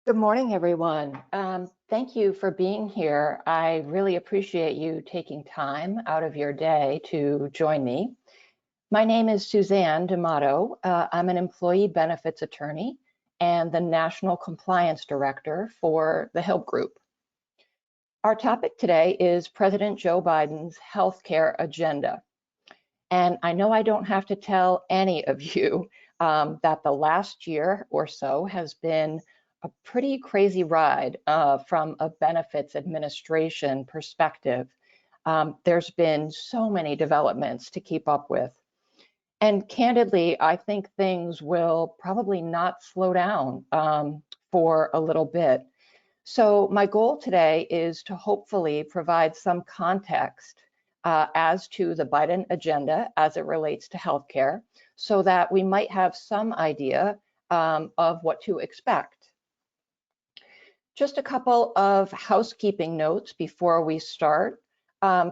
Good morning, everyone. Thank you for being here. I really appreciate you taking time out of your day to join me. My name is Suzanne D'Amato. I'm an employee benefits attorney and the National Compliance Director for the HILB Group. Our topic today is President Joe Biden's healthcare agenda. And I know I don't have to tell any of you that the last year or so has been a pretty crazy ride from a benefits administration perspective. There's been so many developments to keep up with. And candidly, I think things will probably not slow down for a little bit. So my goal today is to hopefully provide some context as to the Biden agenda as it relates to healthcare, so that we might have some idea of what to expect. Just a couple of housekeeping notes before we start.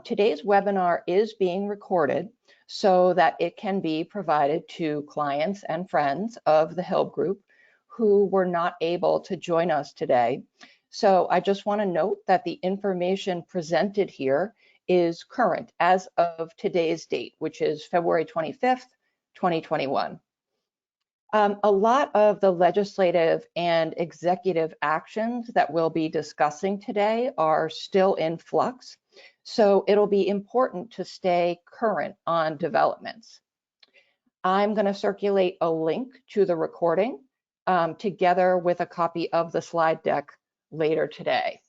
Today's webinar is being recorded so that it can be provided to clients and friends of the HILB Group who were not able to join us today. So I just want to note that the information presented here is current as of today's date, which is February 25th, 2021. A lot of the legislative and executive actions that we'll be discussing today are still in flux, so it'll be important to stay current on developments. I'm going to circulate a link to the recording together with a copy of the slide deck later today.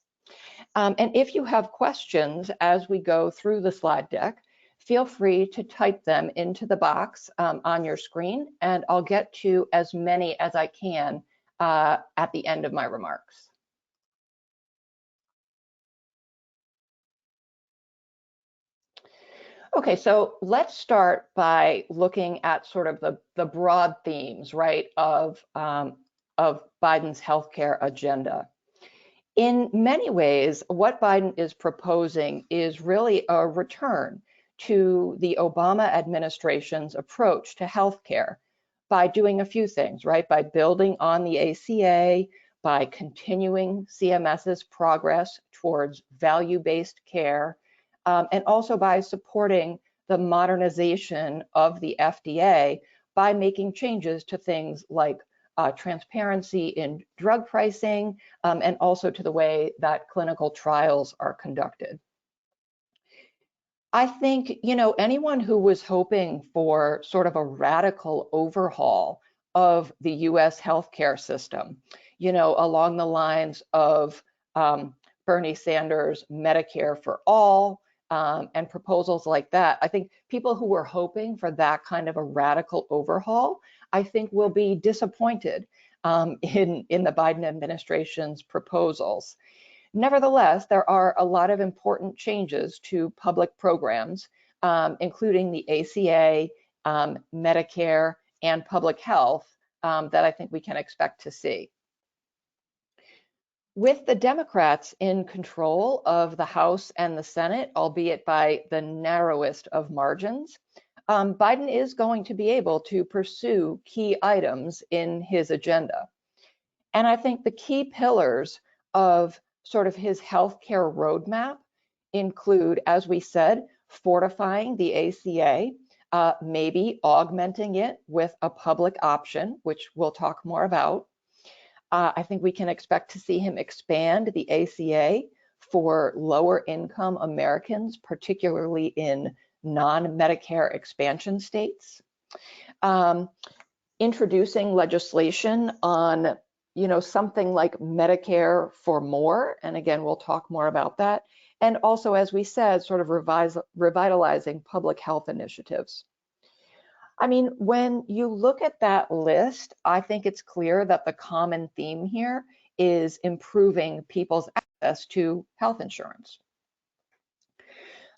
And if you have questions as we go through the slide deck, feel free to type them into the box on your screen, and I'll get to as many as I can at the end of my remarks. Okay, so let's start by looking at sort of the broad themes, right, of Biden's healthcare agenda. In many ways, what Biden is proposing is really a return to the Obama administration's approach to healthcare by doing a few things, right? By building on the ACA, by continuing CMS's progress towards value-based care, and also by supporting the modernization of the FDA by making changes to things like transparency in drug pricing, and also to the way that clinical trials are conducted. I think, anyone who was hoping for sort of a radical overhaul of the US healthcare system, along the lines of Bernie Sanders' Medicare for All, and proposals like that, I think people who were hoping for that kind of a radical overhaul, I think will be disappointed in the Biden administration's proposals. Nevertheless, there are a lot of important changes to public programs, including the ACA, Medicare, and public health that I think we can expect to see. With the Democrats in control of the House and the Senate, albeit by the narrowest of margins, Biden is going to be able to pursue key items in his agenda. And I think the key pillars of sort of his healthcare roadmap include, as we said, fortifying the ACA, maybe augmenting it with a public option, which we'll talk more about. I think we can expect to see him expand the ACA for lower income Americans, particularly in non-Medicare expansion states. Introducing legislation on something like Medicare for More, and again, we'll talk more about that. And also, as we said, sort of revitalizing public health initiatives. I mean, when you look at that list, I think it's clear that the common theme here is improving people's access to health insurance.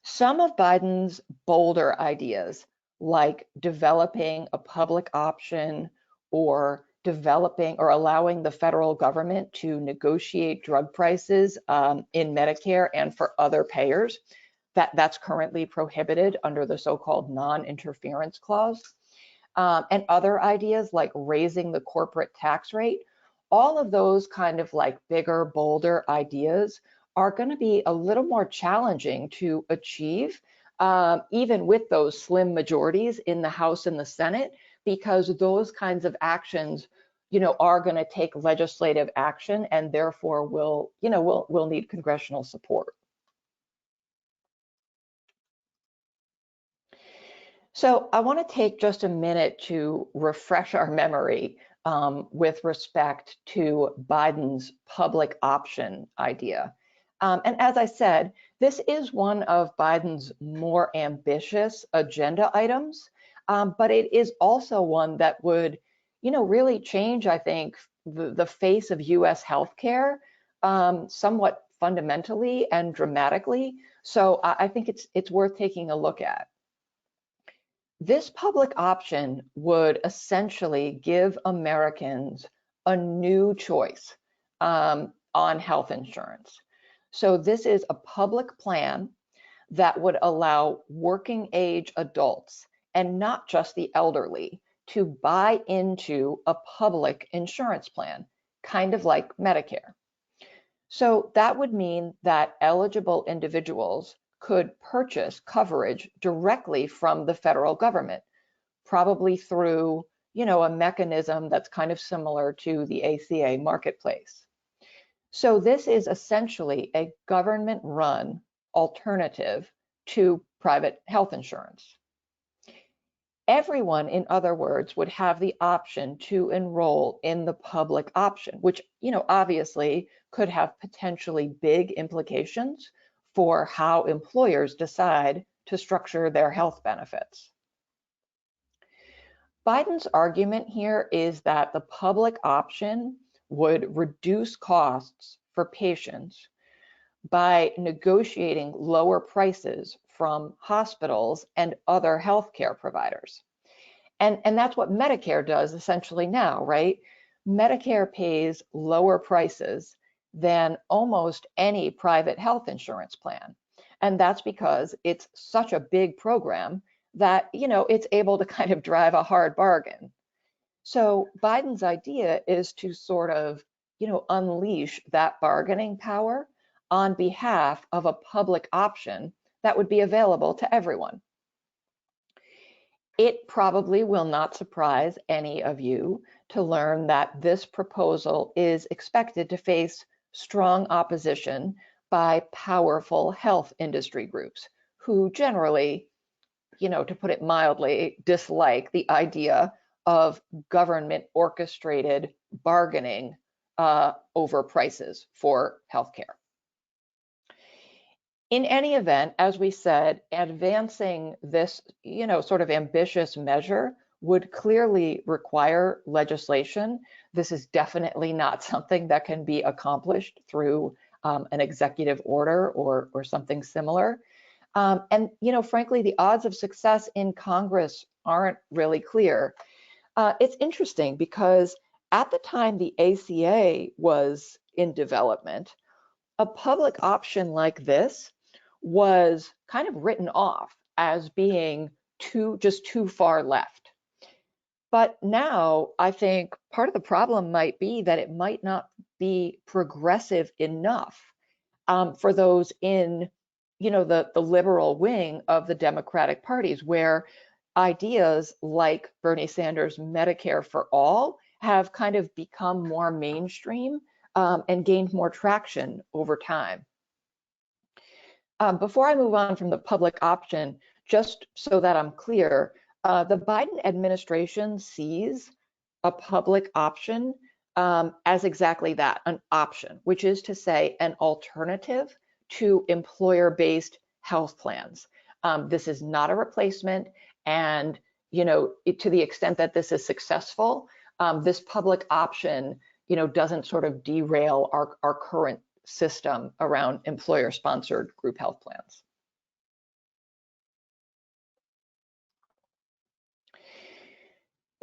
Some of Biden's bolder ideas, like developing a public option or developing or allowing the federal government to negotiate drug prices in Medicare and for other payers, that's currently prohibited under the so-called non-interference clause. And other ideas like raising the corporate tax rate all of those kind of like bigger, bolder ideas are going to be a little more challenging to achieve, even with those slim majorities in the House and the Senate, because those kinds of actions, are going to take legislative action and therefore will need congressional support. So I want to take just a minute to refresh our memory with respect to Biden's public option idea. And as I said, this is one of Biden's more ambitious agenda items, but it is also one that would, really change, I think, the face of U.S. healthcare somewhat fundamentally and dramatically. So I think it's worth taking a look at. This public option would essentially give Americans a new choice on health insurance. So this is a public plan that would allow working age adults, and not just the elderly, to buy into a public insurance plan, kind of like Medicare. So that would mean that eligible individuals could purchase coverage directly from the federal government, probably through, a mechanism that's kind of similar to the ACA marketplace. So this is essentially a government-run alternative to private health insurance. Everyone, in other words, would have the option to enroll in the public option, which, obviously could have potentially big implications for how employers decide to structure their health benefits. Biden's argument here is that the public option would reduce costs for patients by negotiating lower prices from hospitals and other healthcare providers. And that's what Medicare does essentially now, right? Medicare pays lower prices than almost any private health insurance plan. And that's because it's such a big program that, it's able to kind of drive a hard bargain. So Biden's idea is to sort of, unleash that bargaining power on behalf of a public option that would be available to everyone. It probably will not surprise any of you to learn that this proposal is expected to face strong opposition by powerful health industry groups who generally, to put it mildly, dislike the idea of government orchestrated bargaining over prices for healthcare. In any event, as we said, advancing this, sort of ambitious measure would clearly require legislation. This is definitely not something that can be accomplished through an executive order or something similar. And, frankly, the odds of success in Congress aren't really clear. It's interesting because at the time the ACA was in development, a public option like this was kind of written off as being just too far left. But now I think part of the problem might be that it might not be progressive enough for those in, the liberal wing of the Democratic parties, where ideas like Bernie Sanders' Medicare for All have kind of become more mainstream and gained more traction over time. Before I move on from the public option, just so that I'm clear, the Biden administration sees a public option as exactly that, an option, which is to say an alternative to employer-based health plans. This is not a replacement, and to the extent that this is successful, this public option doesn't sort of derail our current system around employer-sponsored group health plans.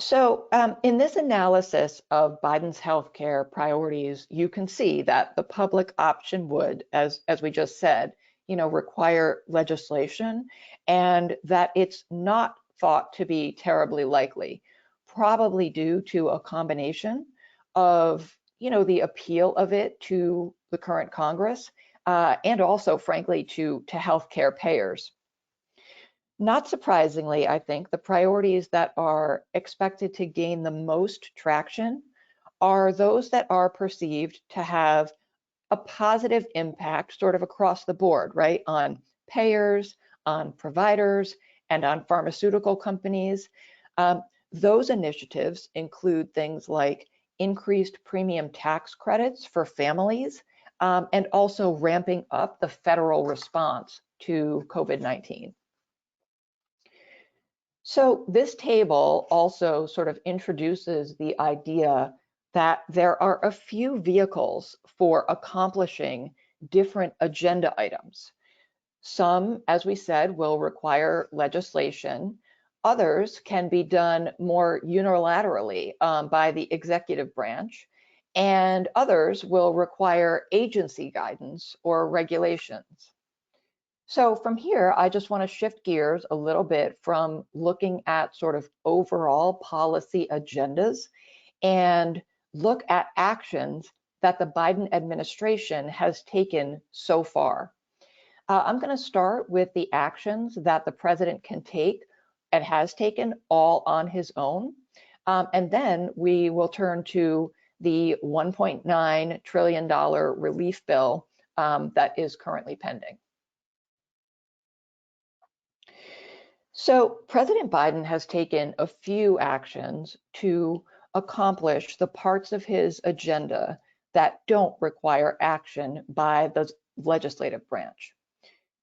So in this analysis of Biden's healthcare priorities, you can see that the public option would, as we just said, require legislation, and that it's not thought to be terribly likely, probably due to a combination of the appeal of it to the current Congress, and also, frankly, to healthcare payers. Not surprisingly, I think the priorities that are expected to gain the most traction are those that are perceived to have a positive impact sort of across the board, right? On payers, on providers, and on pharmaceutical companies. Those initiatives include things like increased premium tax credits for families, and also ramping up the federal response to COVID-19. So this table also sort of introduces the idea that there are a few vehicles for accomplishing different agenda items. Some, as we said, will require legislation. Others can be done more unilaterally by the executive branch, and others will require agency guidance or regulations. So from here, I just want to shift gears a little bit from looking at sort of overall policy agendas and look at actions that the Biden administration has taken so far. I'm going to start with the actions that the president can take and has taken all on his own. And then we will turn to the $1.9 trillion relief bill that is currently pending. So President Biden has taken a few actions to accomplish the parts of his agenda that don't require action by the legislative branch.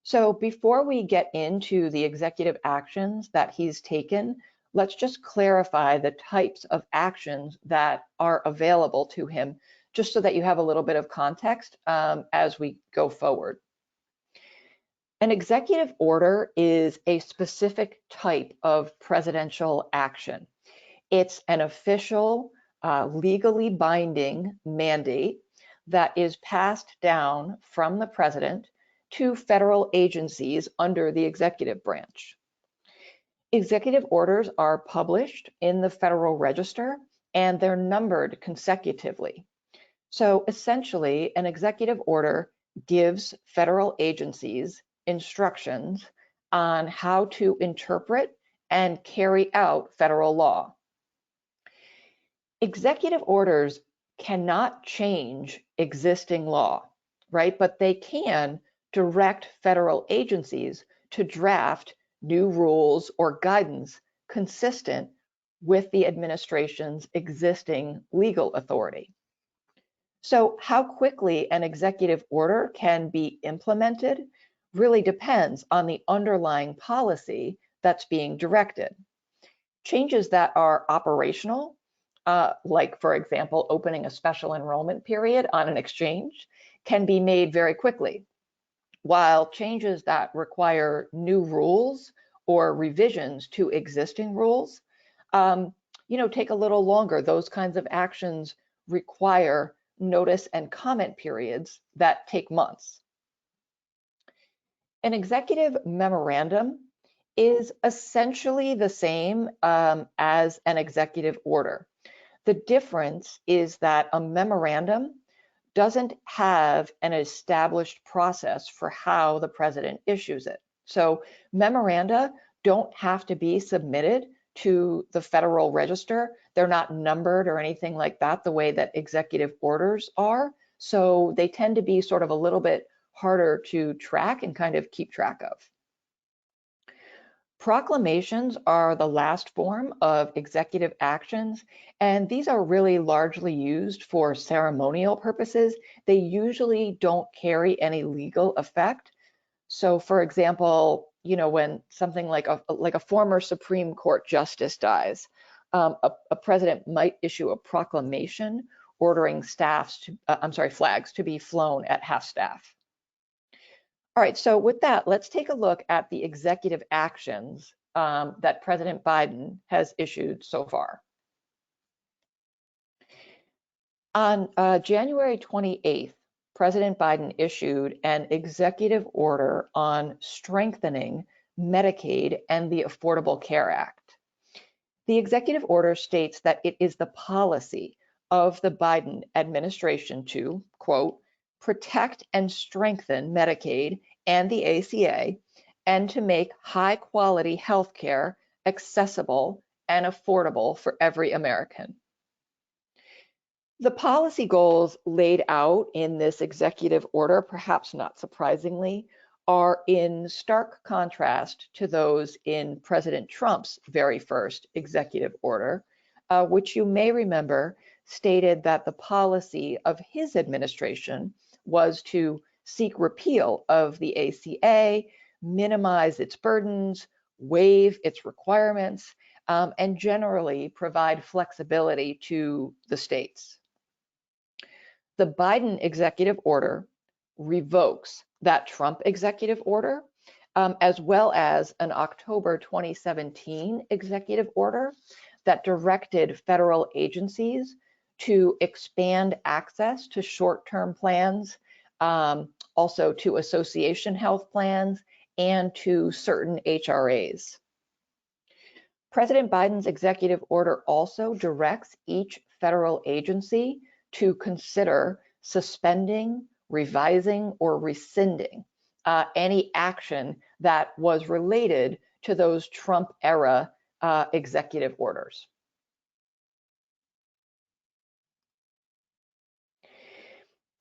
So before we get into the executive actions that he's taken, let's just clarify the types of actions that are available to him, just so that you have a little bit of context as we go forward. An executive order is a specific type of presidential action. It's an official, legally binding mandate that is passed down from the president to federal agencies under the executive branch. Executive orders are published in the Federal Register, and they're numbered consecutively. So essentially, an executive order gives federal agencies instructions on how to interpret and carry out federal law. Executive orders cannot change existing law, right? But they can direct federal agencies to draft new rules or guidance consistent with the administration's existing legal authority. So how quickly an executive order can be implemented really depends on the underlying policy that's being directed. Changes that are operational, like for example, opening a special enrollment period on an exchange, can be made very quickly, while changes that require new rules or revisions to existing rules, take a little longer. Those kinds of actions require notice and comment periods that take months. An executive memorandum is essentially the same as an executive order. The difference is that a memorandum doesn't have an established process for how the president issues it. So memoranda don't have to be submitted to the Federal Register. They're not numbered or anything like that, the way that executive orders are. So they tend to be sort of a little bit harder to track and kind of keep track of. Proclamations are the last form of executive actions, and these are really largely used for ceremonial purposes. They usually don't carry any legal effect. So for example, when something like a former Supreme Court justice dies, a president might issue a proclamation ordering flags to be flown at half staff. All right, so with that, let's take a look at the executive actions that President Biden has issued so far. On January 28th, President Biden issued an executive order on strengthening Medicaid and the Affordable Care Act. The executive order states that it is the policy of the Biden administration to, quote, protect and strengthen Medicaid and the ACA, and to make high quality health care accessible and affordable for every American. The policy goals laid out in this executive order, perhaps not surprisingly, are in stark contrast to those in President Trump's very first executive order, which you may remember stated that the policy of his administration was to seek repeal of the ACA, minimize its burdens, waive its requirements, and generally provide flexibility to the states. The Biden executive order revokes that Trump executive order, as well as an October 2017 executive order that directed federal agencies to expand access to short-term plans, also to association health plans, and to certain HRAs. President Biden's executive order also directs each federal agency to consider suspending, revising, or rescinding any action that was related to those Trump-era executive orders.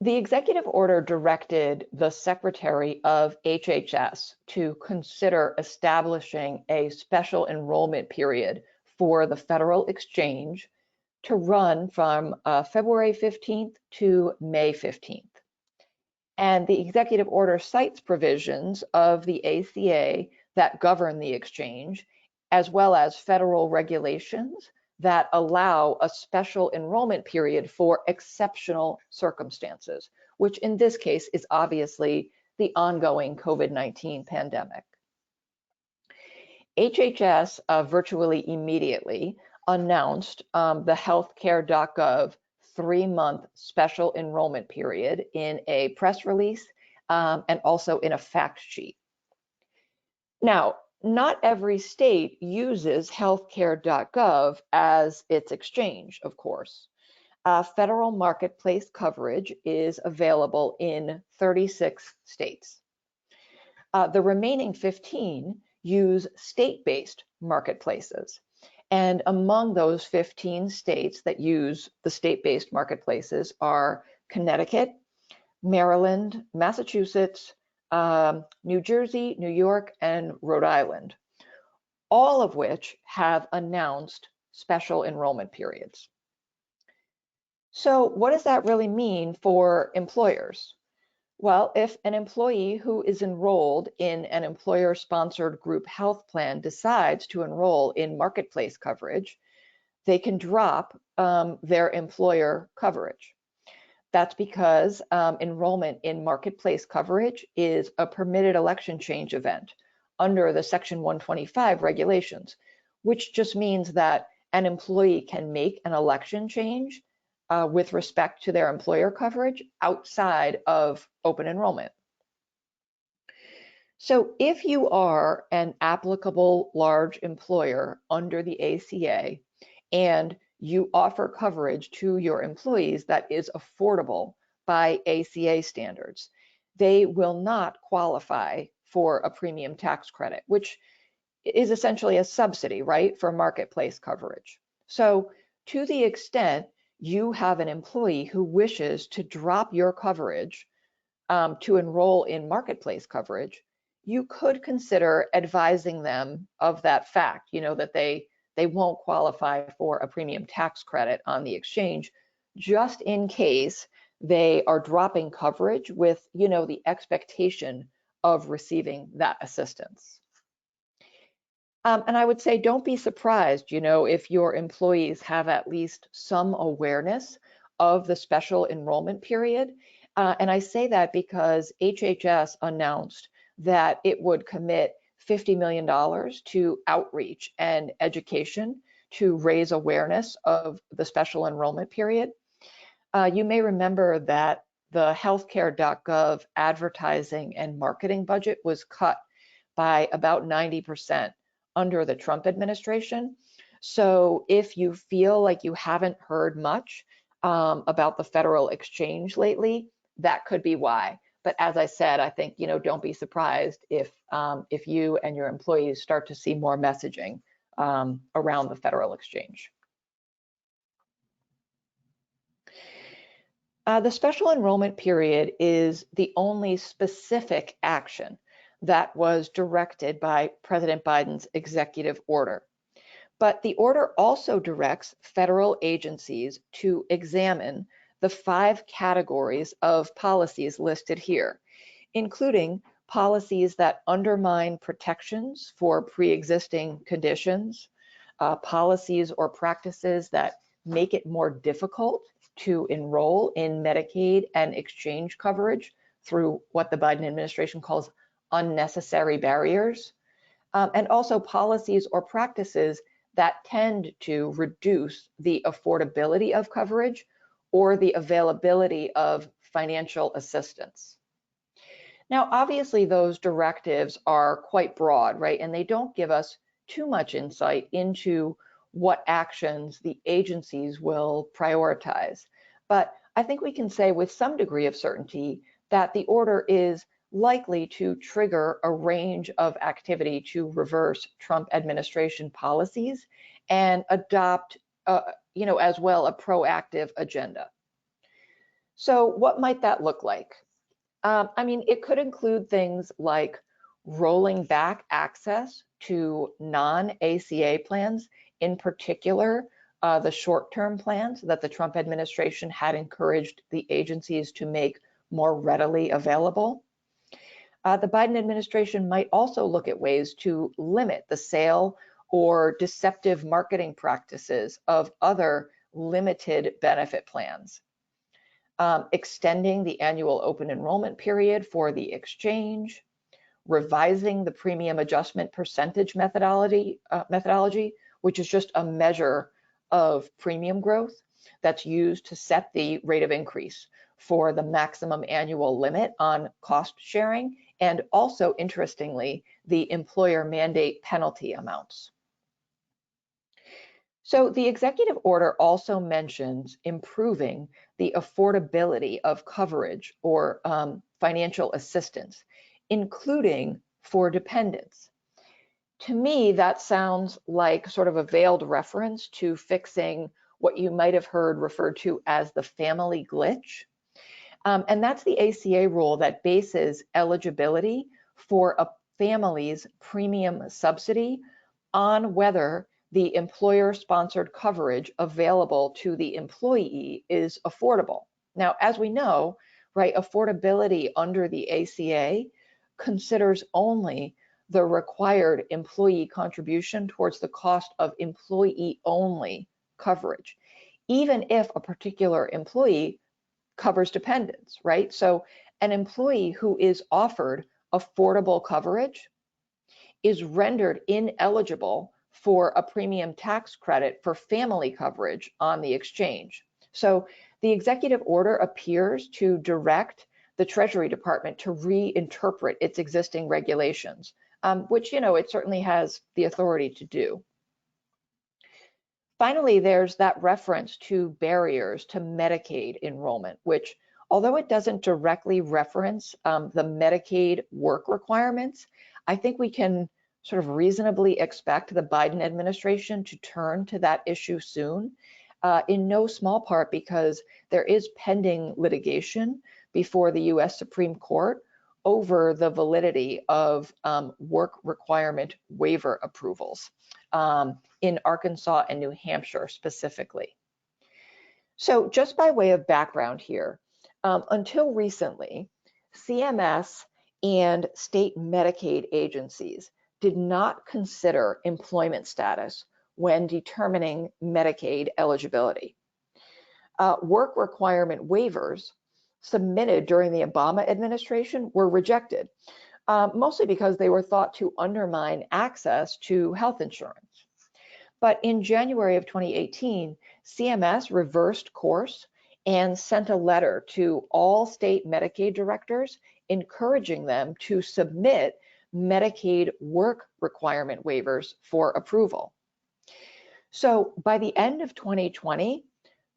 The executive order directed the Secretary of HHS to consider establishing a special enrollment period for the federal exchange to run from February 15th to May 15th. And the executive order cites provisions of the ACA that govern the exchange, as well as federal regulations that allow a special enrollment period for exceptional circumstances, which in this case is obviously the ongoing COVID-19 pandemic. HHS virtually immediately announced the healthcare.gov 3-month special enrollment period in a press release and also in a fact sheet. Now, not every state uses healthcare.gov as its exchange, of course. Federal marketplace coverage is available in 36 states. The remaining 15 use state-based marketplaces. And among those 15 states that use the state-based marketplaces are Connecticut, Maryland, Massachusetts, New Jersey, New York, and Rhode Island, all of which have announced special enrollment periods. So what does that really mean for employers? Well, if an employee who is enrolled in an employer-sponsored group health plan decides to enroll in marketplace coverage, they can drop their employer coverage. That's because enrollment in marketplace coverage is a permitted election change event under the Section 125 regulations, which just means that an employee can make an election change with respect to their employer coverage outside of open enrollment. So if you are an applicable large employer under the ACA and you offer coverage to your employees that is affordable by ACA standards, they will not qualify for a premium tax credit, which is essentially a subsidy, right, for marketplace coverage. So to the extent you have an employee who wishes to drop your coverage to enroll in marketplace coverage, you could consider advising them of that fact, that they won't qualify for a premium tax credit on the exchange, just in case they are dropping coverage with, the expectation of receiving that assistance. And I would say, don't be surprised, if your employees have at least some awareness of the special enrollment period. And I say that because HHS announced that it would commit $50 million to outreach and education to raise awareness of the special enrollment period. You may remember that the healthcare.gov advertising and marketing budget was cut by about 90% under the Trump administration. So if you feel like you haven't heard much, about the federal exchange lately, that could be why. But as I said, I think, don't be surprised if you and your employees start to see more messaging around the federal exchange. The special enrollment period is the only specific action that was directed by President Biden's executive order. But the order also directs federal agencies to examine the 5 categories of policies listed here, including policies that undermine protections for pre-existing conditions, policies or practices that make it more difficult to enroll in Medicaid and exchange coverage through what the Biden administration calls unnecessary barriers, and also policies or practices that tend to reduce the affordability of coverage or the availability of financial assistance. Now, obviously, those directives are quite broad, right? And they don't give us too much insight into what actions the agencies will prioritize. But I think we can say with some degree of certainty that the order is likely to trigger a range of activity to reverse Trump administration policies and adopt, as well, a proactive agenda. So what might that look like? It could include things like rolling back access to non-ACA plans, in particular, the short-term plans that the Trump administration had encouraged the agencies to make more readily available. The Biden administration might also look at ways to limit the sale or deceptive marketing practices of other limited benefit plans. Extending the annual open enrollment period for the exchange, revising the premium adjustment percentage methodology, which is just a measure of premium growth that's used to set the rate of increase for the maximum annual limit on cost sharing, and also, interestingly, the employer mandate penalty amounts. So the executive order also mentions improving the affordability of coverage or financial assistance, including for dependents. To me, that sounds like sort of a veiled reference to fixing what you might have heard referred to as the family glitch. And that's the ACA rule that bases eligibility for a family's premium subsidy on whether the employer-sponsored coverage available to the employee is affordable. Now, as we know, right, affordability under the ACA considers only the required employee contribution towards the cost of employee-only coverage, even if a particular employee covers dependents, right? So an employee who is offered affordable coverage is rendered ineligible for a premium tax credit for family coverage on the exchange. So the executive order appears to direct the Treasury Department to reinterpret its existing regulations, which, it certainly has the authority to do. Finally, there's that reference to barriers to Medicaid enrollment, which, although it doesn't directly reference the Medicaid work requirements, I think we can sort of reasonably expect the Biden administration to turn to that issue soon, in no small part because there is pending litigation before the US Supreme Court over the validity of work requirement waiver approvals in Arkansas and New Hampshire specifically. So just by way of background here, until recently, CMS and state Medicaid agencies did not consider employment status when determining Medicaid eligibility. Work requirement waivers submitted during the Obama administration were rejected, mostly because they were thought to undermine access to health insurance. But in January of 2018, CMS reversed course and sent a letter to all state Medicaid directors encouraging them to submit Medicaid work requirement waivers for approval. So by the end of 2020,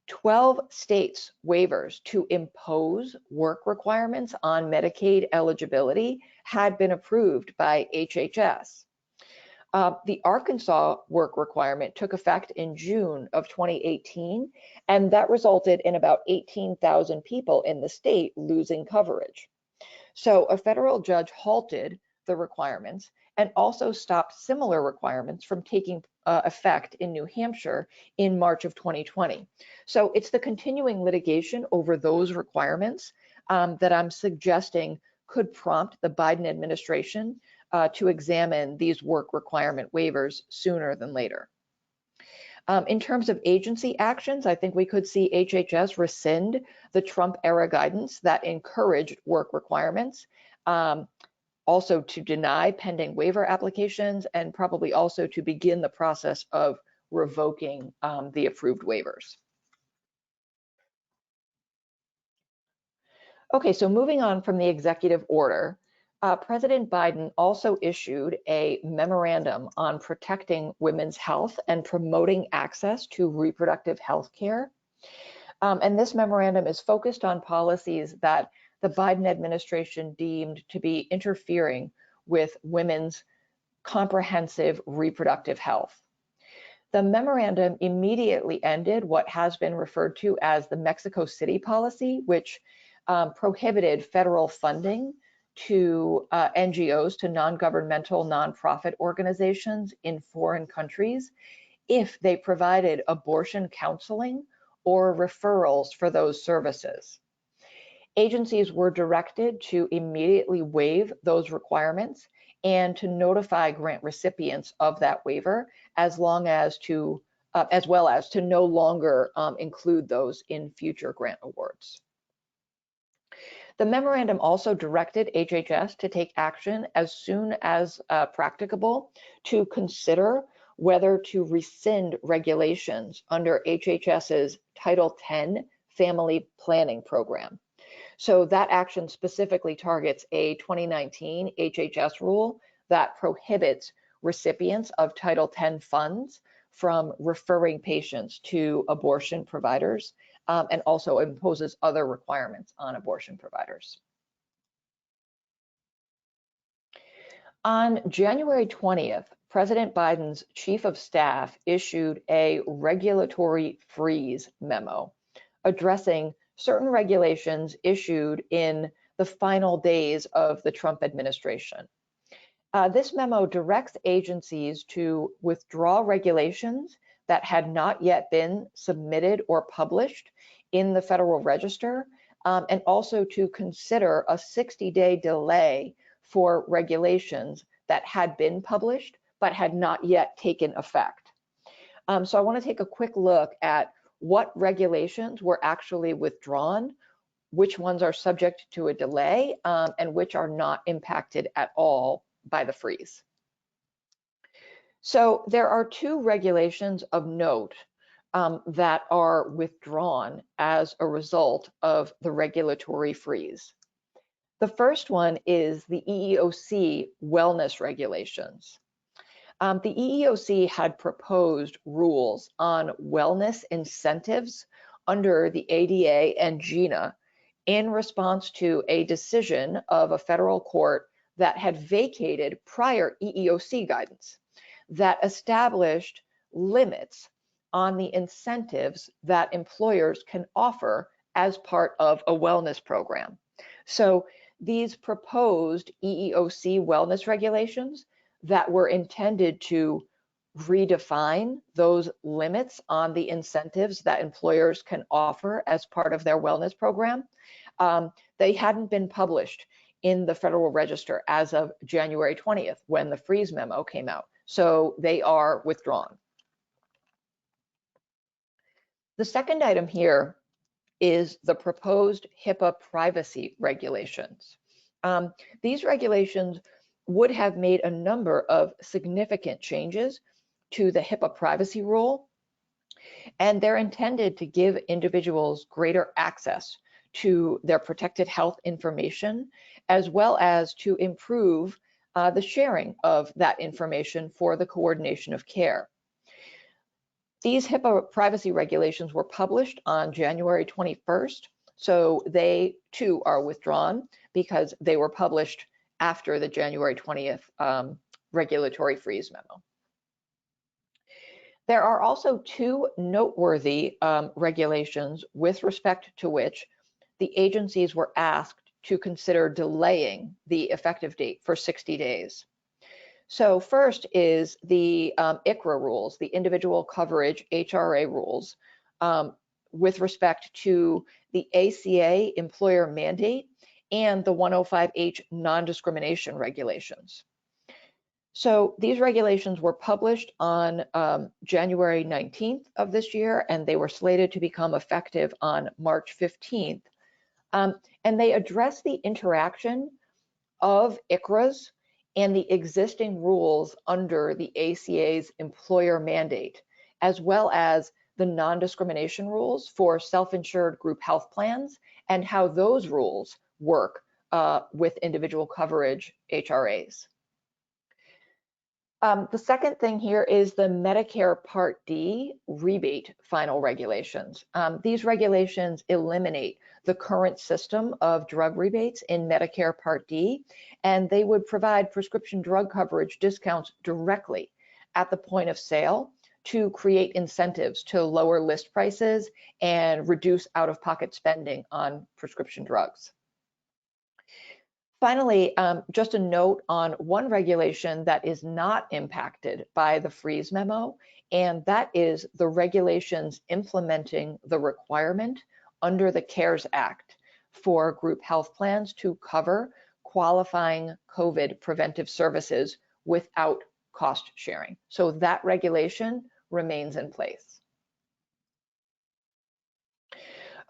12 states' waivers to impose work requirements on Medicaid eligibility had been approved by HHS. The Arkansas work requirement took effect in June of 2018, and that resulted in about 18,000 people in the state losing coverage. So a federal judge halted the requirements and also stopped similar requirements from taking effect in New Hampshire in March of 2020. So it's the continuing litigation over those requirements that I'm suggesting could prompt the Biden administration to examine these work requirement waivers sooner than later. In terms of agency actions, I think we could see HHS rescind the Trump era guidance that encouraged work requirements, also to deny pending waiver applications, and probably also to begin the process of revoking the approved waivers. Okay, so moving on from the executive order, President Biden also issued a memorandum on protecting women's health and promoting access to reproductive health care. And this memorandum is focused on policies that the Biden administration deemed to be interfering with women's comprehensive reproductive health. The memorandum immediately ended what has been referred to as the Mexico City policy, which prohibited federal funding to NGOs, to non-governmental nonprofit organizations in foreign countries, if they provided abortion counseling or referrals for those services. Agencies were directed to immediately waive those requirements and to notify grant recipients of that waiver, as well as to no longer include those in future grant awards. The memorandum also directed HHS to take action as soon as practicable to consider whether to rescind regulations under HHS's Title X Family Planning Program. So that action specifically targets a 2019 HHS rule that prohibits recipients of Title X funds from referring patients to abortion providers, and also imposes other requirements on abortion providers. On January 20th, President Biden's chief of staff issued a regulatory freeze memo addressing certain regulations issued in the final days of the Trump administration. This memo directs agencies to withdraw regulations that had not yet been submitted or published in the Federal Register, and also to consider a 60-day delay for regulations that had been published but had not yet taken effect. So I want to take a quick look at what regulations were actually withdrawn, which ones are subject to a delay, and which are not impacted at all by the freeze. So there are two regulations of note that are withdrawn as a result of the regulatory freeze. The first one is the EEOC wellness regulations. The EEOC had proposed rules on wellness incentives under the ADA and GINA in response to a decision of a federal court that had vacated prior EEOC guidance that established limits on the incentives that employers can offer as part of a wellness program. So these proposed EEOC wellness regulations that were intended to redefine those limits on the incentives that employers can offer as part of their wellness program, they hadn't been published in the Federal Register as of January 20th when the freeze memo came out. So they are withdrawn. The second item here is the proposed HIPAA privacy regulations. These regulations would have made a number of significant changes to the HIPAA privacy rule, and they're intended to give individuals greater access to their protected health information, as well as to improve the sharing of that information for the coordination of care. These HIPAA privacy regulations were published on January 21st, so they too are withdrawn because they were published after the January 20th regulatory freeze memo. There are also two noteworthy regulations with respect to which the agencies were asked to consider delaying the effective date for 60 days. So first is the ICHRA rules, the individual coverage HRA rules, with respect to the ACA employer mandate and the 105H non-discrimination regulations. So these regulations were published on January 19th of this year, and they were slated to become effective on March 15th. And they address the interaction of ICHRAs and the existing rules under the ACA's employer mandate, as well as the non-discrimination rules for self-insured group health plans and how those rules work with individual coverage HRAs. The second thing here is the Medicare Part D rebate final regulations. These regulations eliminate the current system of drug rebates in Medicare Part D, and they would provide prescription drug coverage discounts directly at the point of sale to create incentives to lower list prices and reduce out-of-pocket spending on prescription drugs. Finally, just a note on one regulation that is not impacted by the freeze memo, and that is the regulations implementing the requirement under the CARES Act for group health plans to cover qualifying COVID preventive services without cost sharing. So that regulation remains in place.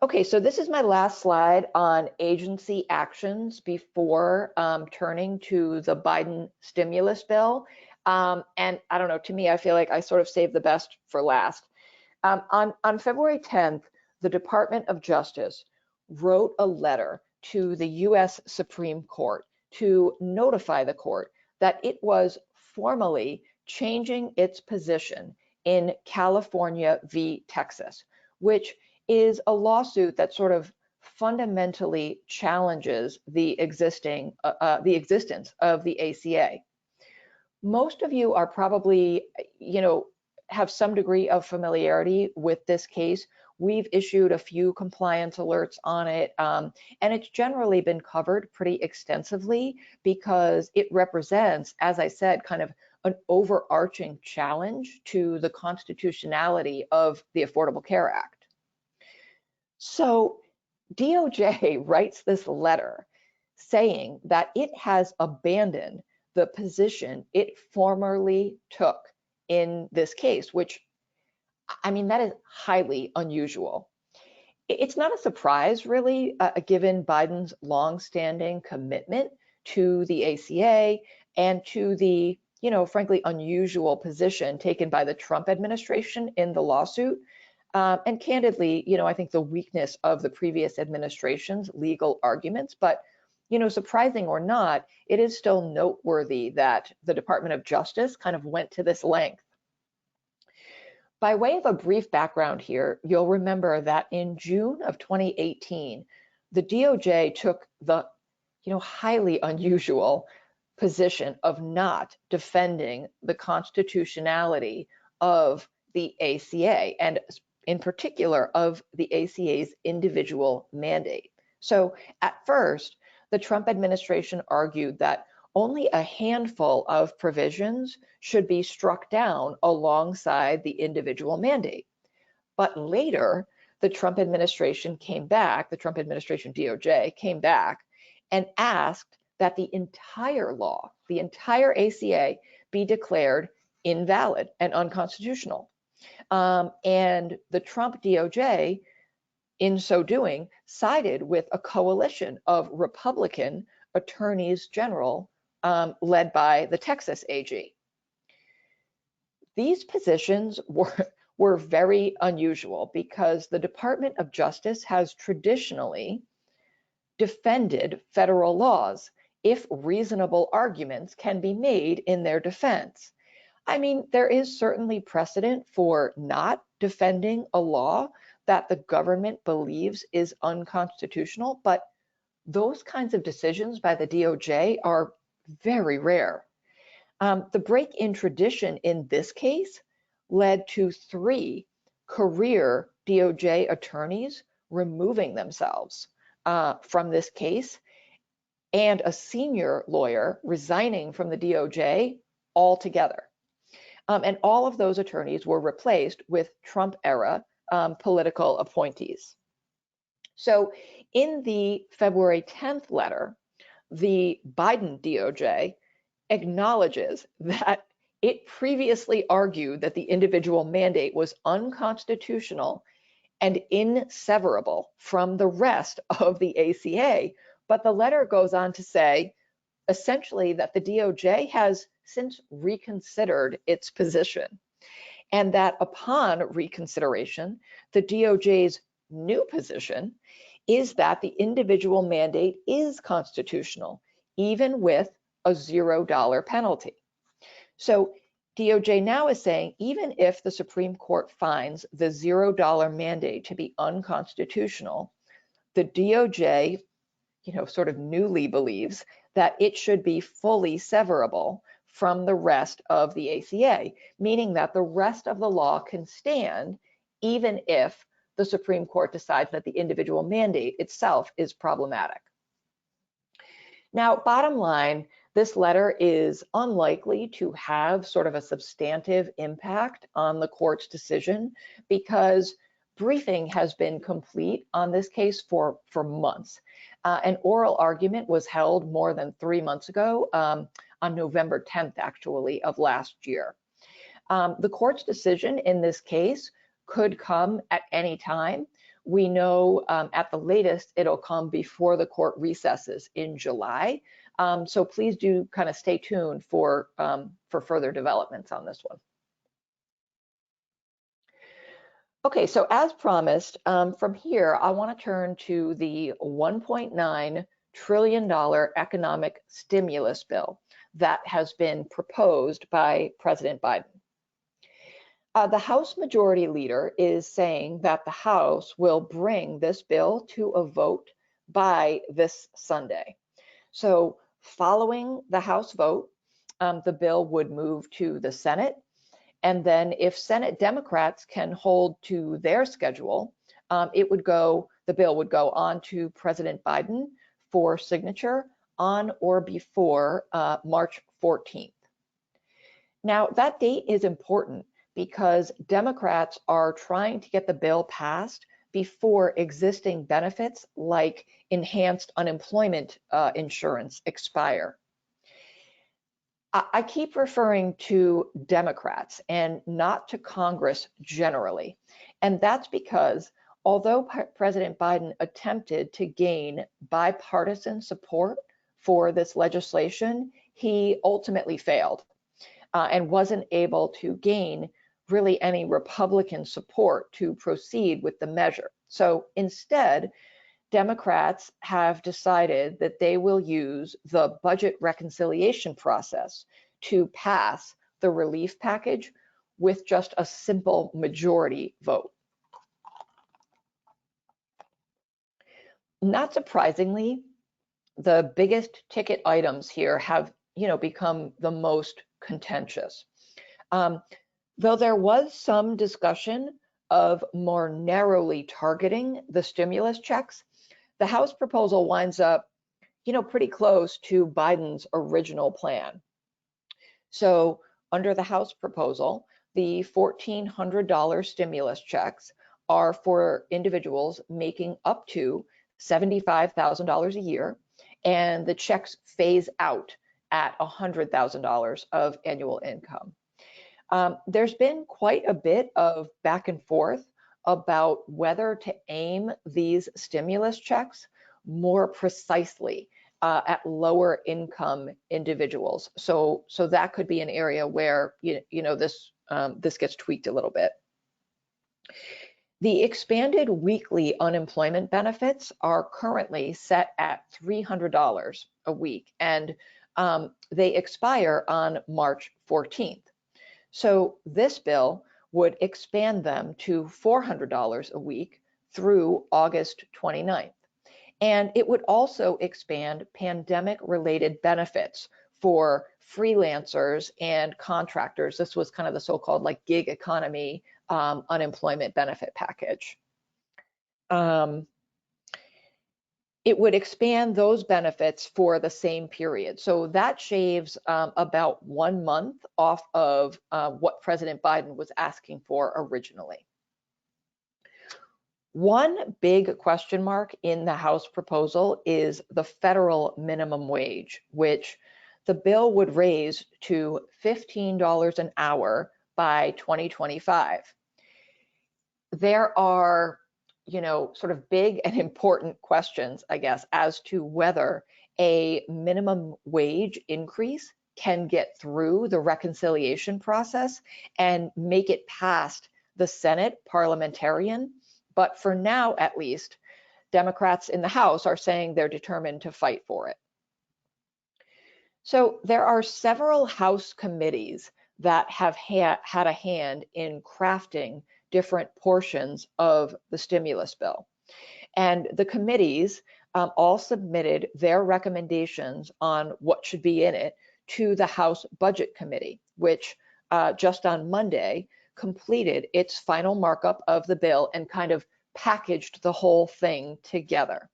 Okay, so this is my last slide on agency actions before turning to the Biden stimulus bill. And I don't know, to me, I feel like I sort of saved the best for last. On February 10th, the Department of Justice wrote a letter to the US Supreme Court to notify the court that it was formally changing its position in California v. Texas, which is a lawsuit that sort of fundamentally challenges the existence of the ACA. Most of you are probably, have some degree of familiarity with this case. We've issued a few compliance alerts on it, and it's generally been covered pretty extensively because it represents, as I said, kind of an overarching challenge to the constitutionality of the Affordable Care Act. So DOJ writes this letter saying that it has abandoned the position it formerly took in this case, which, I mean, that is highly unusual. It's not a surprise, really, given Biden's longstanding commitment to the ACA and to the, frankly, unusual position taken by the Trump administration in the lawsuit. And candidly, I think the weakness of the previous administration's legal arguments, but, surprising or not, it is still noteworthy that the Department of Justice kind of went to this length. By way of a brief background here, you'll remember that in June of 2018, the DOJ took the, highly unusual position of not defending the constitutionality of the ACA, and in particular of the ACA's individual mandate. So at first, the Trump administration argued that only a handful of provisions should be struck down alongside the individual mandate. But later, the Trump administration came back, the Trump administration DOJ came back and asked that the entire law, the entire ACA, be declared invalid and unconstitutional. And the Trump DOJ, in so doing, sided with a coalition of Republican attorneys general led by the Texas AG. These positions were very unusual because the Department of Justice has traditionally defended federal laws if reasonable arguments can be made in their defense. I mean, there is certainly precedent for not defending a law that the government believes is unconstitutional, but those kinds of decisions by the DOJ are very rare. The break-in tradition in this case led to 3 career DOJ attorneys removing themselves from this case, and a senior lawyer resigning from the DOJ altogether. And all of those attorneys were replaced with Trump-era political appointees. So in the February 10th letter, the Biden DOJ acknowledges that it previously argued that the individual mandate was unconstitutional and inseverable from the rest of the ACA. But the letter goes on to say, essentially, that the DOJ has since reconsidered its position, and that upon reconsideration, the DOJ's new position is that the individual mandate is constitutional, even with a $0 penalty. So DOJ now is saying, even if the Supreme Court finds the $0 mandate to be unconstitutional, the DOJ, sort of newly believes that it should be fully severable from the rest of the ACA, meaning that the rest of the law can stand even if the Supreme Court decides that the individual mandate itself is problematic. Now, bottom line, this letter is unlikely to have sort of a substantive impact on the court's decision because briefing has been complete on this case for months. An oral argument was held more than 3 months ago, on November 10th, actually, of last year. The court's decision in this case could come at any time. We know at the latest it'll come before the court recesses in July. So please do kind of stay tuned for further developments on this one. Okay, so as promised, from here, I want to turn to the $1.9 trillion economic stimulus bill that has been proposed by President Biden. The House Majority Leader is saying that the House will bring this bill to a vote by this Sunday. So following the House vote, the bill would move to the Senate. And then if Senate Democrats can hold to their schedule, the bill would go on to President Biden for signature on or before March 14th. Now, that date is important because Democrats are trying to get the bill passed before existing benefits like enhanced unemployment insurance expire. I keep referring to Democrats and not to Congress generally. And that's because although President Biden attempted to gain bipartisan support for this legislation, he ultimately failed and wasn't able to gain really any Republican support to proceed with the measure. So instead, Democrats have decided that they will use the budget reconciliation process to pass the relief package with just a simple majority vote. Not surprisingly, the biggest ticket items here have, become the most contentious. Though there was some discussion of more narrowly targeting the stimulus checks, the House proposal winds up, pretty close to Biden's original plan. So under the House proposal, the $1,400 stimulus checks are for individuals making up to $75,000 a year, and the checks phase out at $100,000 of annual income. There's been quite a bit of back and forth about whether to aim these stimulus checks more precisely at lower income individuals. So that could be an area where this gets tweaked a little bit. The expanded weekly unemployment benefits are currently set at $300 a week, and they expire on March 14th. So this bill would expand them to $400 a week through August 29th. And it would also expand pandemic-related benefits for freelancers and contractors. This was kind of the so-called like gig economy unemployment benefit package. It would expand those benefits for the same period. So that shaves about 1 month off of what President Biden was asking for originally. One big question mark in the House proposal is the federal minimum wage, which the bill would raise to $15 an hour by 2025. There are, sort of big and important questions, I guess, as to whether a minimum wage increase can get through the reconciliation process and make it past the Senate parliamentarian. But for now, at least, Democrats in the House are saying they're determined to fight for it. So there are several House committees that have had a hand in crafting different portions of the stimulus bill. And the committees all submitted their recommendations on what should be in it to the House Budget Committee, which just on Monday completed its final markup of the bill and kind of packaged the whole thing together.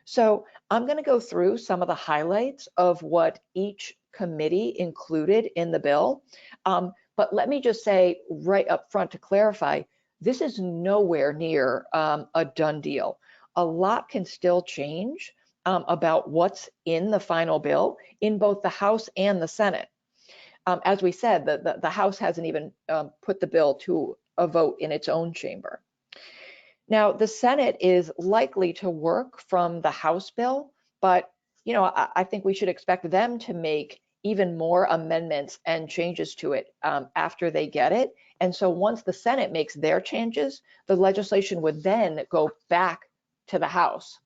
So I'm going to go through some of the highlights of what each committee included in the bill. But let me just say right up front to clarify, this is nowhere near a done deal. A lot can still change about what's in the final bill in both the House and the Senate. As we said, the House hasn't even put the bill to a vote in its own chamber. Now, the Senate is likely to work from the House bill, but I think we should expect them to make even more amendments and changes to it after they get it. And so once the Senate makes their changes, the legislation would then go back to the House.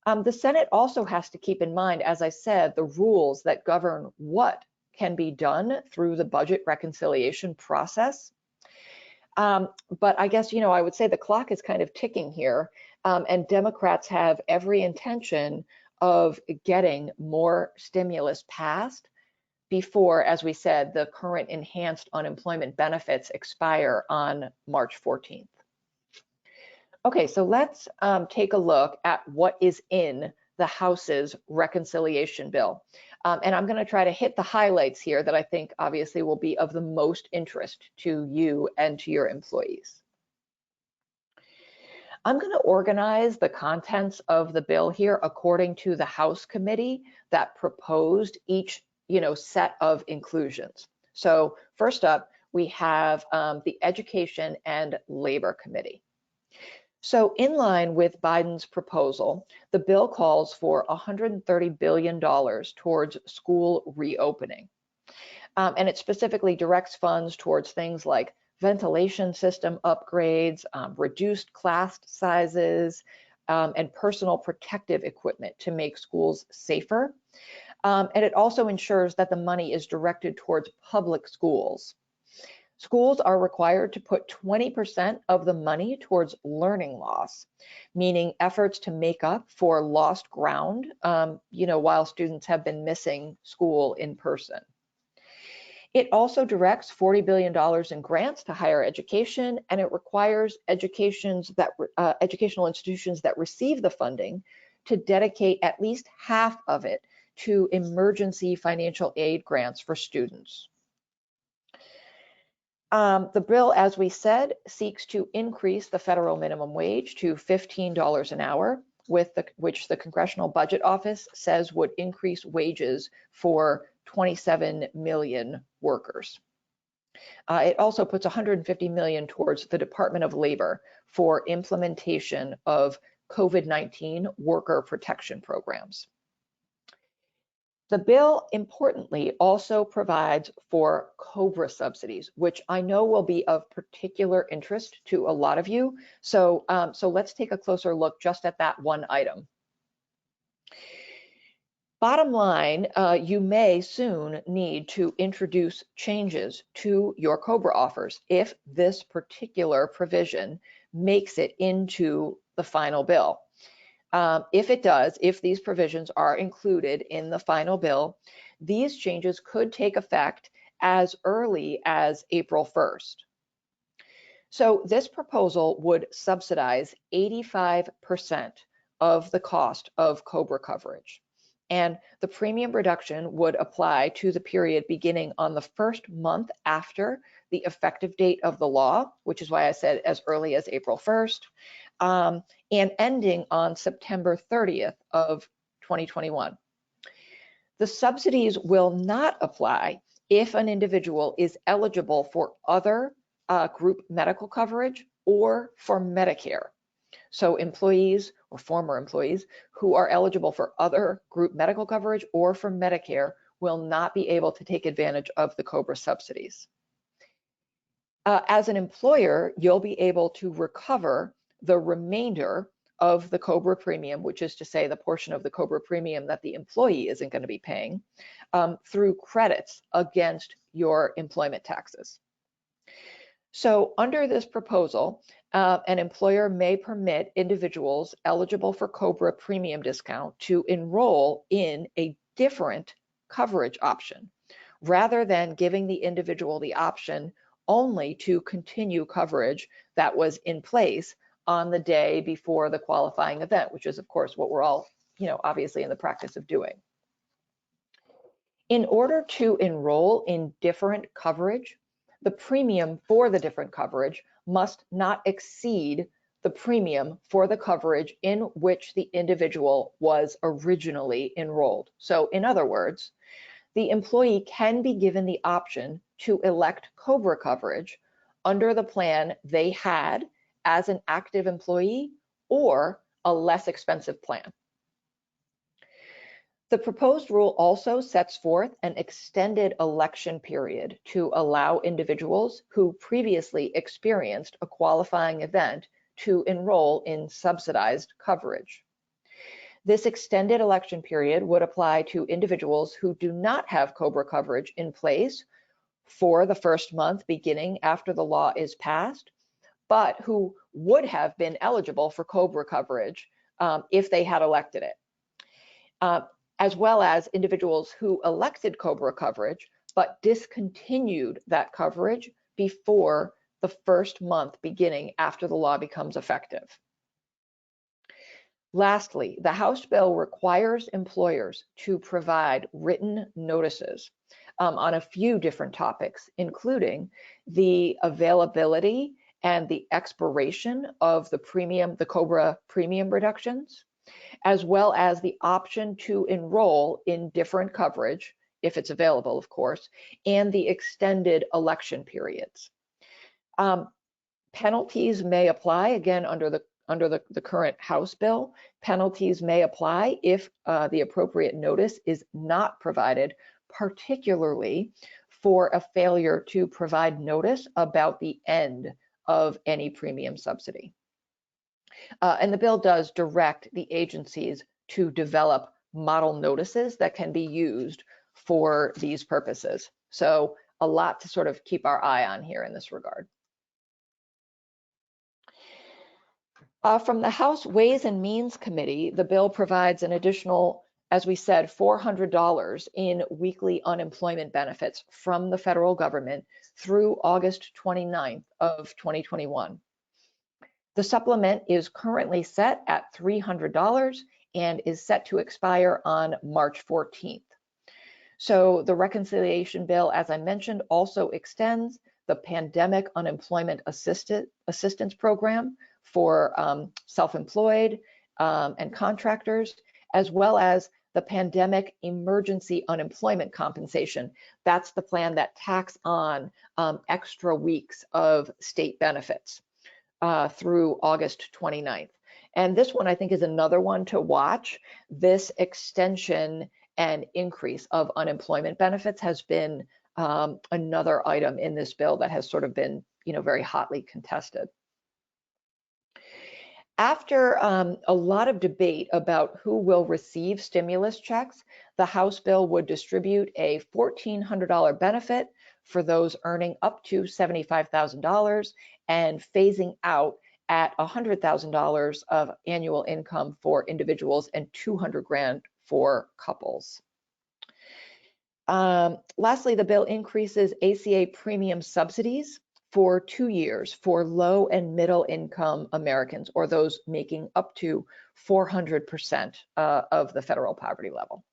The Senate also has to keep in mind, as I said, the rules that govern what can be done through the budget reconciliation process. But I guess, I would say the clock is kind of ticking here, and Democrats have every intention of getting more stimulus passed before, as we said, the current enhanced unemployment benefits expire on March 14th. Okay, so let's take a look at what is in the House's reconciliation bill. And I'm going to try to hit the highlights here that I think obviously will be of the most interest to you and to your employees. I'm going to organize the contents of the bill here according to the House committee that proposed each, set of inclusions. So first up, we have the Education and Labor Committee. So in line with Biden's proposal, the bill calls for $130 billion towards school reopening. And it specifically directs funds towards things like ventilation system upgrades, reduced class sizes, and personal protective equipment to make schools safer. And it also ensures that the money is directed towards public schools. Schools are required to put 20% of the money towards learning loss, meaning efforts to make up for lost ground, while students have been missing school in person. It also directs $40 billion in grants to higher education, and it requires educational institutions that receive the funding to dedicate at least half of it to emergency financial aid grants for students. The bill, as we said, seeks to increase the federal minimum wage to $15 an hour, which the Congressional Budget Office says would increase wages for 27 million workers. It also puts $150 million towards the Department of Labor for implementation of COVID-19 worker protection programs. The bill, importantly, also provides for COBRA subsidies, which I know will be of particular interest to a lot of you. So let's take a closer look just at that one item. Bottom line, you may soon need to introduce changes to your COBRA offers if this particular provision makes it into the final bill. If it does, if these provisions are included in the final bill, these changes could take effect as early as April 1st. So this proposal would subsidize 85% of the cost of COBRA coverage. And the premium reduction would apply to the period beginning on the first month after the effective date of the law, which is why I said as early as April 1st, and ending on September 30th of 2021. The subsidies will not apply if an individual is eligible for other group medical coverage or for Medicare. So employees or former employees who are eligible for other group medical coverage or for Medicare will not be able to take advantage of the COBRA subsidies. As an employer, you'll be able to recover the remainder of the COBRA premium, which is to say the portion of the COBRA premium that the employee isn't going to be paying, through credits against your employment taxes. So under this proposal, an employer may permit individuals eligible for COBRA premium discount to enroll in a different coverage option, rather than giving the individual the option only to continue coverage that was in place on the day before the qualifying event, which is of course what we're all, obviously in the practice of doing. In order to enroll in different coverage, the premium for the different coverage must not exceed the premium for the coverage in which the individual was originally enrolled. So in other words, the employee can be given the option to elect COBRA coverage under the plan they had as an active employee or a less expensive plan. The proposed rule also sets forth an extended election period to allow individuals who previously experienced a qualifying event to enroll in subsidized coverage. This extended election period would apply to individuals who do not have COBRA coverage in place for the first month beginning after the law is passed, but who would have been eligible for COBRA coverage if they had elected it. As well as individuals who elected COBRA coverage, but discontinued that coverage before the first month beginning after the law becomes effective. Lastly, the House bill requires employers to provide written notices on a few different topics, including the availability and the expiration of the COBRA premium reductions, as well as the option to enroll in different coverage, if it's available, of course, and the extended election periods. Penalties may apply, again, under the current House bill. Penalties may apply if the appropriate notice is not provided, particularly for a failure to provide notice about the end of any premium subsidy. And the bill does direct the agencies to develop model notices that can be used for these purposes. So a lot to sort of keep our eye on here in this regard. From the House Ways and Means Committee, the bill provides an additional, as we said, $400 in weekly unemployment benefits from the federal government through August 29th of 2021. The supplement is currently set at $300 and is set to expire on March 14th. So the reconciliation bill, as I mentioned, also extends the Pandemic Unemployment Assistance Program for self-employed and contractors, as well as the Pandemic Emergency Unemployment Compensation. That's the plan that tacks on extra weeks of state benefits through August 29th. And this one, I think, is another one to watch. This extension and increase of unemployment benefits has been another item in this bill that has sort of been, very hotly contested. After a lot of debate about who will receive stimulus checks, the House bill would distribute a $1,400 benefit for those earning up to $75,000 and phasing out at $100,000 of annual income for individuals and $200,000 for couples. Lastly, the bill increases ACA premium subsidies for 2 years for low and middle income Americans, or those making up to 400% of the federal poverty level.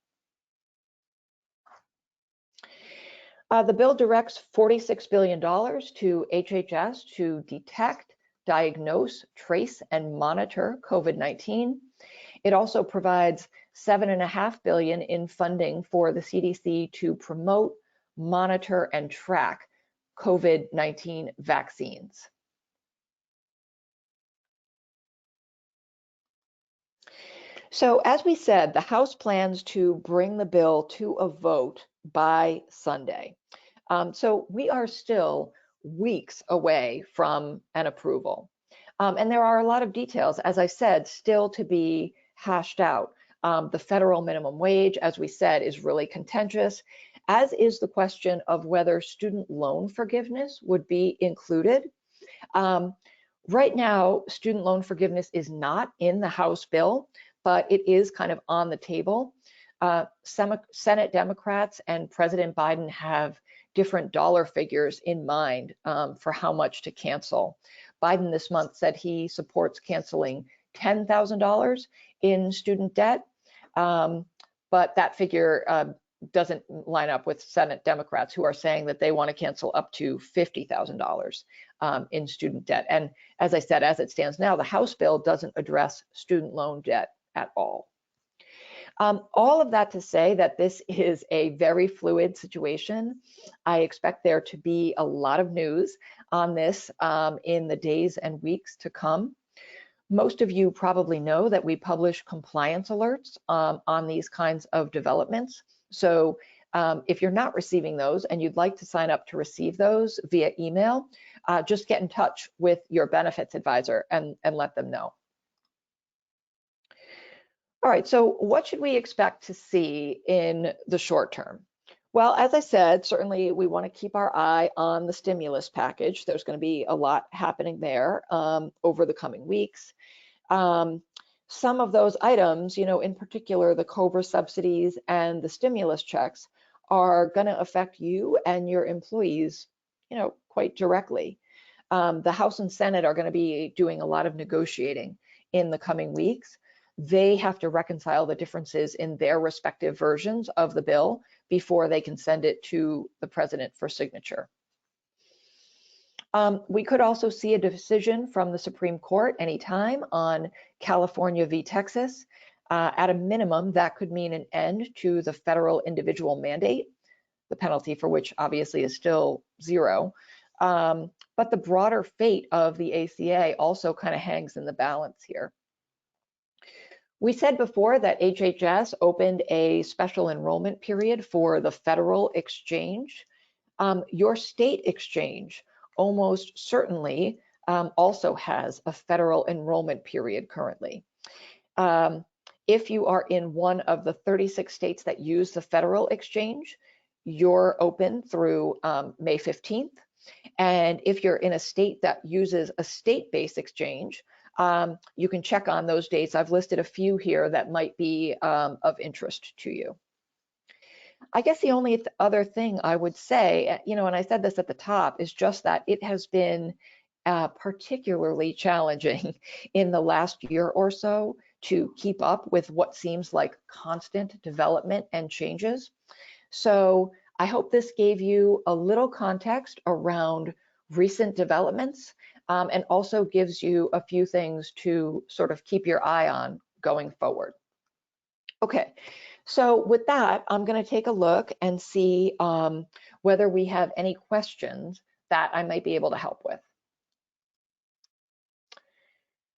The bill directs $46 billion to HHS to detect, diagnose, trace, and monitor COVID-19. It also provides $7.5 billion in funding for the CDC to promote, monitor, and track COVID-19 vaccines. So as we said, the House plans to bring the bill to a vote by Sunday. So we are still weeks away from an approval. And there are a lot of details, as I said, still to be hashed out. The federal minimum wage, as we said, is really contentious, as is the question of whether student loan forgiveness would be included. Right now, student loan forgiveness is not in the House bill, but it is kind of on the table. Senate Democrats and President Biden have different dollar figures in mind for how much to cancel. Biden this month said he supports canceling $10,000 in student debt, but that figure doesn't line up with Senate Democrats, who are saying that they want to cancel up to $50,000 in student debt. And as I said, as it stands now, the House bill doesn't address student loan debt at all. All of that to say that this is a very fluid situation. I expect there to be a lot of news on this in the days and weeks to come. Most of you probably know that we publish compliance alerts on these kinds of developments. So if you're not receiving those and you'd like to sign up to receive those via email, just get in touch with your benefits advisor and let them know. All right, so what should we expect to see in the short term? Well, as I said, certainly we want to keep our eye on the stimulus package. There's going to be a lot happening there over the coming weeks. Some of those items, in particular, the COBRA subsidies and the stimulus checks are going to affect you and your employees, quite directly. The House and Senate are going to be doing a lot of negotiating in the coming weeks. They have to reconcile the differences in their respective versions of the bill before they can send it to the president for signature. We could also see a decision from the Supreme Court anytime on California v. Texas. At a minimum, that could mean an end to the federal individual mandate, the penalty for which obviously is still zero. But the broader fate of the ACA also kind of hangs in the balance here. We said before that HHS opened a special enrollment period for the federal exchange. Your state exchange almost certainly also has a federal enrollment period currently. If you are in one of the 36 states that use the federal exchange, you're open through May 15th. And if you're in a state that uses a state-based exchange, you can check on those dates. I've listed a few here that might be of interest to you. I guess the only other thing I would say, and I said this at the top, is just that it has been particularly challenging in the last year or so to keep up with what seems like constant development and changes. So I hope this gave you a little context around recent developments and also gives you a few things to sort of keep your eye on going forward. Okay, so with that, I'm going to take a look and see whether we have any questions that I might be able to help with.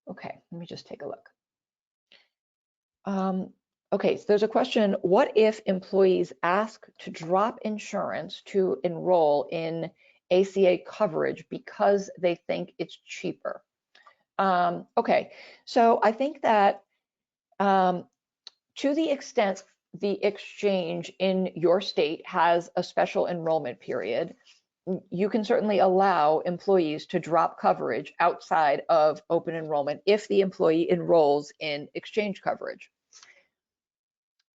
Okay, let me just take a look. Okay, so there's a question: what if employees ask to drop insurance to enroll in ACA coverage because they think it's cheaper? Okay, so I think that to the extent the exchange in your state has a special enrollment period, you can certainly allow employees to drop coverage outside of open enrollment if the employee enrolls in exchange coverage.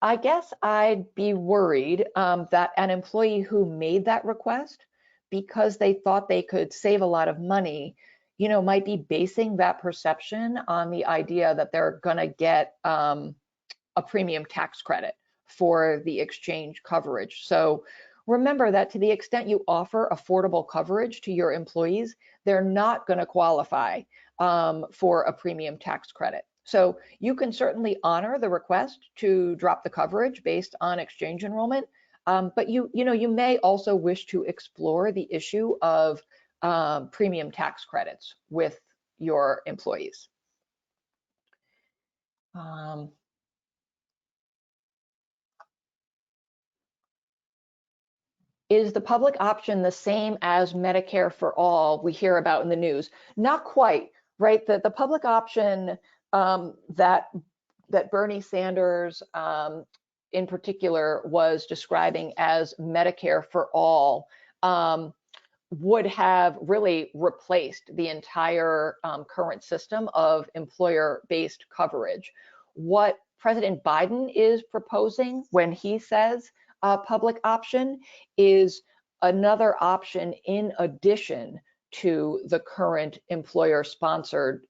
I guess I'd be worried that an employee who made that request because they thought they could save a lot of money, might be basing that perception on the idea that they're going to get a premium tax credit for the exchange coverage. So remember that to the extent you offer affordable coverage to your employees, they're not going to qualify for a premium tax credit. So you can certainly honor the request to drop the coverage based on exchange enrollment, but you may also wish to explore the issue of premium tax credits with your employees. Is the public option the same as Medicare for all we hear about in the news? Not quite, right? The public option that Bernie Sanders in particular was describing as Medicare for all would have really replaced the entire current system of employer-based coverage. What President Biden is proposing when he says public option is another option in addition to the current employer-sponsored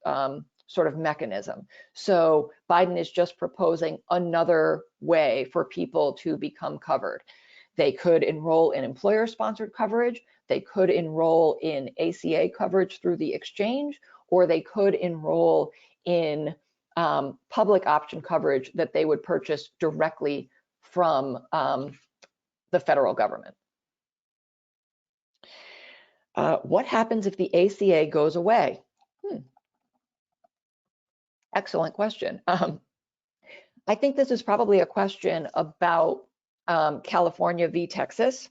sort of mechanism. So Biden is just proposing another way for people to become covered. They could enroll in employer-sponsored coverage, they could enroll in ACA coverage through the exchange, or they could enroll in public option coverage that they would purchase directly from the federal government. What happens if the ACA goes away? Excellent question. I think this is probably a question about California v. Texas.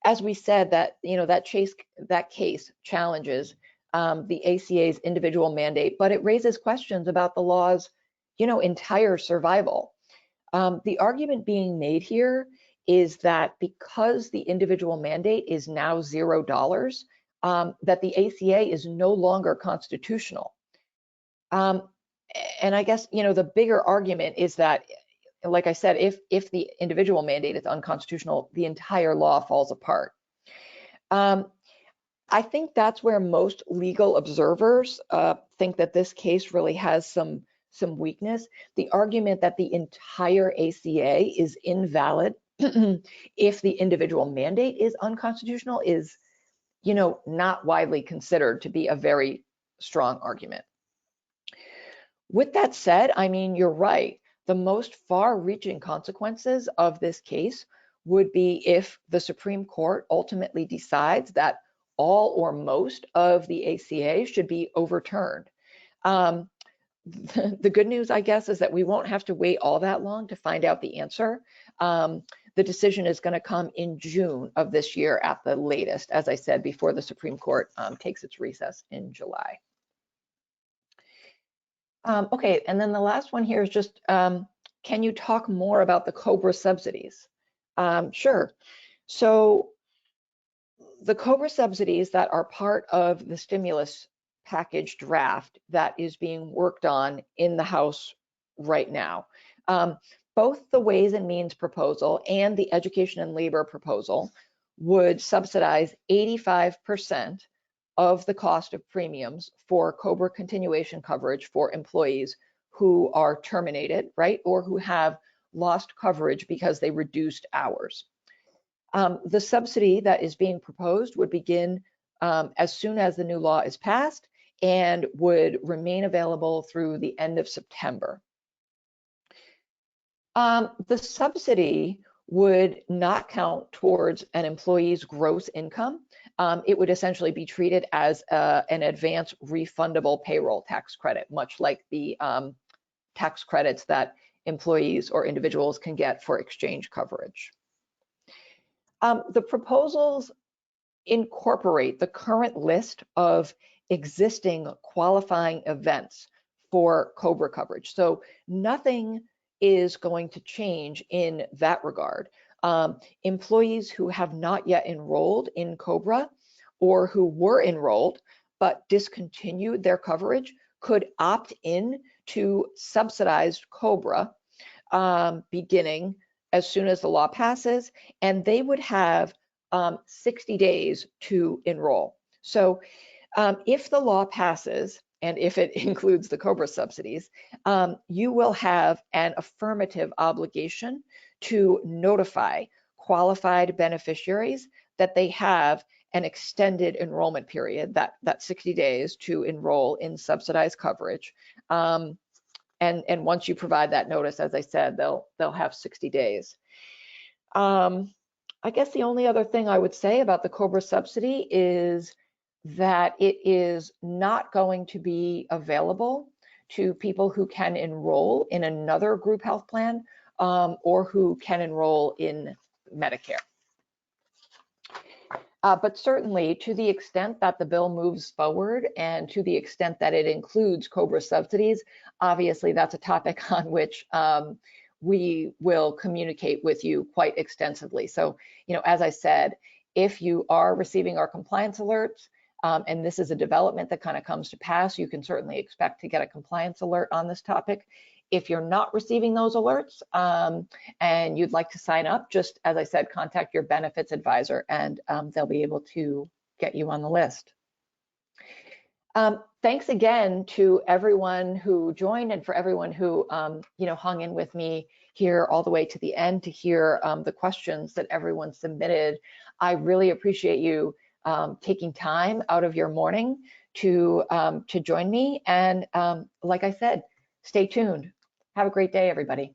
As we said, that that case challenges the ACA's individual mandate, but it raises questions about the law's entire survival. The argument being made here is that because the individual mandate is now $0, that the ACA is no longer constitutional. And I guess the bigger argument is that, like I said, if the individual mandate is unconstitutional, the entire law falls apart. I think that's where most legal observers think that this case really has some weakness. The argument that the entire ACA is invalid if the individual mandate is unconstitutional is, not widely considered to be a very strong argument. With that said, I mean, you're right. The most far-reaching consequences of this case would be if the Supreme Court ultimately decides that all or most of the ACA should be overturned. The good news, I guess, is that we won't have to wait all that long to find out the answer. The decision is going to come in June of this year at the latest, as I said, before the Supreme Court takes its recess in July. Okay, and then the last one here is just, can you talk more about the COBRA subsidies? Sure. So the COBRA subsidies that are part of the stimulus package draft that is being worked on in the House right now, both the Ways and Means proposal and the Education and Labor proposal would subsidize 85% of the cost of premiums for COBRA continuation coverage for employees who are terminated, right, or who have lost coverage because they reduced hours. The subsidy that is being proposed would begin as soon as the new law is passed and would remain available through the end of September. The subsidy would not count towards an employee's gross income. It would essentially be treated as an advance refundable payroll tax credit, much like the tax credits that employees or individuals can get for exchange coverage. The proposals incorporate the current list of existing qualifying events for COBRA coverage. So nothing is going to change in that regard. Employees who have not yet enrolled in COBRA or who were enrolled but discontinued their coverage could opt in to subsidized COBRA beginning as soon as the law passes, and they would have 60 days to enroll. So if the law passes, and if it includes the COBRA subsidies, you will have an affirmative obligation to notify qualified beneficiaries that they have an extended enrollment period, that 60 days to enroll in subsidized coverage. And once you provide that notice, as I said, they'll have 60 days. I guess the only other thing I would say about the COBRA subsidy is that it is not going to be available to people who can enroll in another group health plan or who can enroll in Medicare. But certainly, to the extent that the bill moves forward and to the extent that it includes COBRA subsidies, obviously that's a topic on which we will communicate with you quite extensively. So, as I said, if you are receiving our compliance alerts, and this is a development that kind of comes to pass, you can certainly expect to get a compliance alert on this topic. If you're not receiving those alerts and you'd like to sign up, just as I said, contact your benefits advisor and they'll be able to get you on the list. Thanks again to everyone who joined and for everyone who hung in with me here all the way to the end to hear the questions that everyone submitted. I really appreciate you taking time out of your morning to join me. And like I said, stay tuned. Have a great day, everybody.